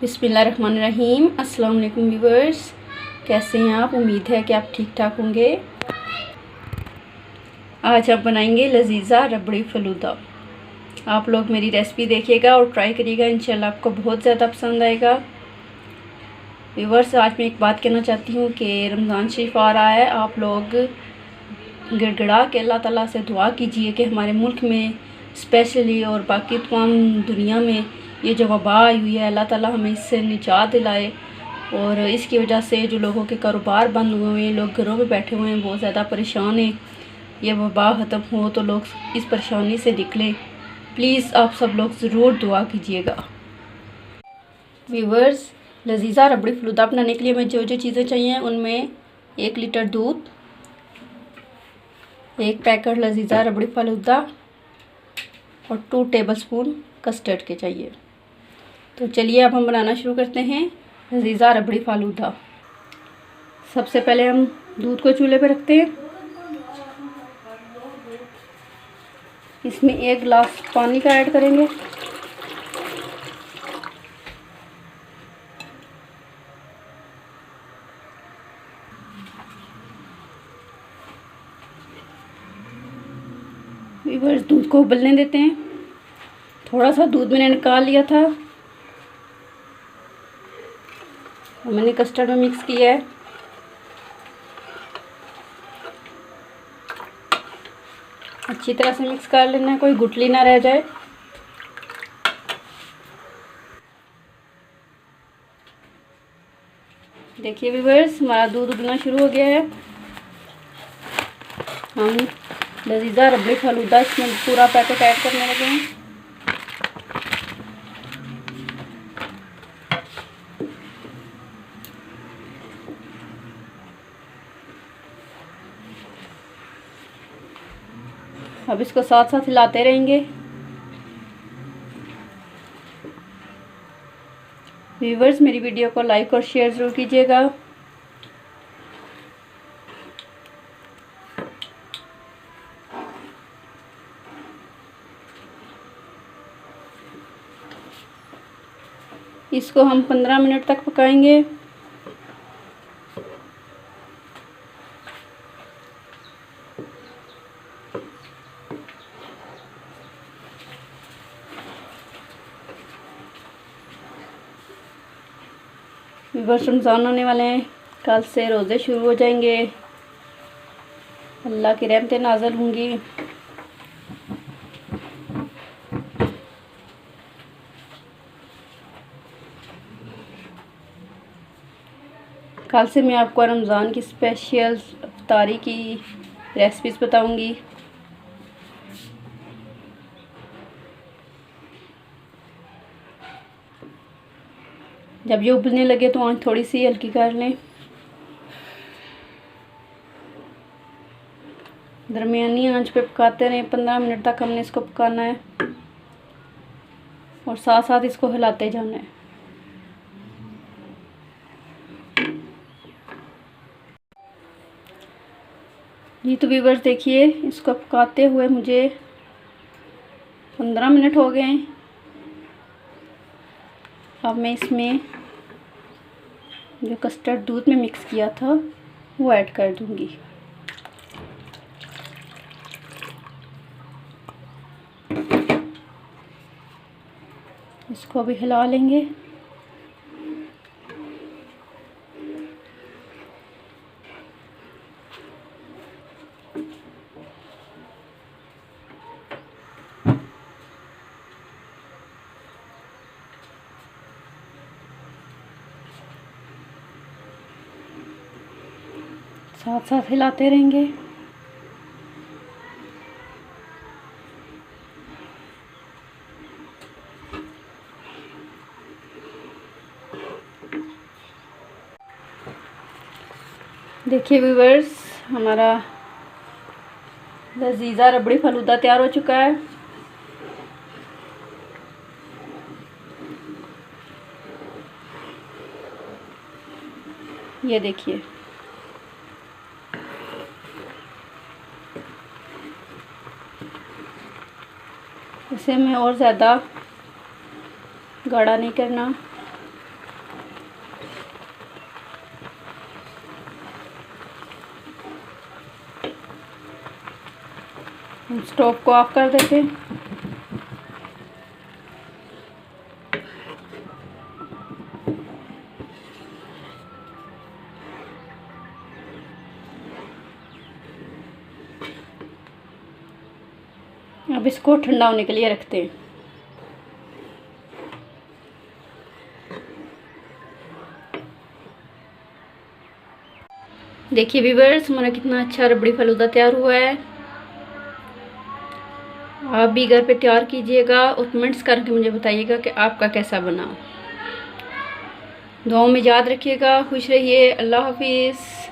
बिस्मिल्लाहिर्रहमानिर्रहीम। अस्सलाम वालेकुम व्यूअर्स, कैसे हैं आप? उम्मीद है कि आप ठीक ठाक होंगे। आज हम बनाएंगे लजीज़ा रबड़ी फ़लूदा। आप लोग मेरी रेसिपी देखिएगा और ट्राई करिएगा, इंशाल्लाह आपको बहुत ज़्यादा पसंद आएगा। व्यूअर्स, आज मैं एक बात कहना चाहती हूँ कि रमज़ान शरीफ आ रहा है। आप लोग गिड़गिड़ा के अल्लाह ताला से दुआ कीजिए कि हमारे मुल्क में स्पेशली और बाकी तमाम दुनिया में ये जो वबा आई हुई है, अल्लाह ताला हमें इससे निजात दिलाए। और इसकी वजह से जो लोगों के कारोबार बंद हुए हैं, लोग घरों में बैठे हुए हैं, बहुत ज़्यादा परेशान हैं। ये वबा ख़त्म हो तो लोग इस परेशानी से निकलें। प्लीज़ आप सब लोग ज़रूर दुआ कीजिएगा। व्यूअर्स, लजीज़ा रबड़ी फ़लूदा बनाने के लिए हमें जो जो चीज़ें चाहिए उनमें 1 लीटर दूध, 1 पैकेट लजीज़ा रबड़ी फ़लूदा और 2 टेबलस्पून कस्टर्ड के चाहिए। तो चलिए अब हम बनाना शुरू करते हैं लजीज़ा रबड़ी फ़लूदा। सबसे पहले हम दूध को चूल्हे पे रखते हैं। इसमें 1 गिलास पानी का ऐड करेंगे। व्यूअर्स, दूध को उबलने देते हैं। थोड़ा सा दूध मैंने निकाल लिया था, मैंने कस्टर्ड में मिक्स किया है। अच्छी तरह से मिक्स कर लेना है, कोई गुठली ना रह जाए। देखिए व्यूअर्स, हमारा दूध उबलना शुरू हो गया है। हम लजीज़ा रबड़ी फ़लूदा इसमें पूरा पैकेट ऐड करने लगे हैं। अब इसको साथ साथ हिलाते रहेंगे। व्यूअर्स, मेरी वीडियो को लाइक और शेयर ज़रूर कीजिएगा। इसको हम 15 मिनट तक पकाएंगे। बस रमज़ान होने वाले हैं, कल से रोज़े शुरू हो जाएंगे। अल्लाह की रहमतें नाज़िल होंगी। कल से मैं आपको रमज़ान की स्पेशल इफ्तारी की रेसिपीज़ बताऊंगी। जब ये उबलने लगे तो आंच थोड़ी सी हल्की कर लें। दरमियानी आंच पे पकाते रहें। 15 मिनट तक हमने इसको पकाना है और साथ साथ इसको हिलाते जाना है। जी तो व्यूअर्स, देखिए इसको पकाते हुए मुझे 15 मिनट हो गए हैं। अब मैं इसमें जो कस्टर्ड दूध में मिक्स किया था वो ऐड कर दूंगी। इसको भी हिला लेंगे। साथ साथ हिलाते रहेंगे। देखिए व्यूअर्स, हमारा लजीज़ा रबड़ी फ़लूदा तैयार हो चुका है। ये देखिए, इसे हमें और ज़्यादा गाढ़ा नहीं करना। हम स्टोव को ऑफ कर देते। अब इसको ठंडा होने के लिए रखते हैं। देखिए व्यूअर्स, हमारा कितना अच्छा रबड़ी फलूदा तैयार हुआ है। आप भी घर पे तैयार कीजिएगा और कमेंट्स करके मुझे बताइएगा कि आपका कैसा बना। दुआओं में याद रखिएगा। खुश रहिए। अल्लाह हाफिज़।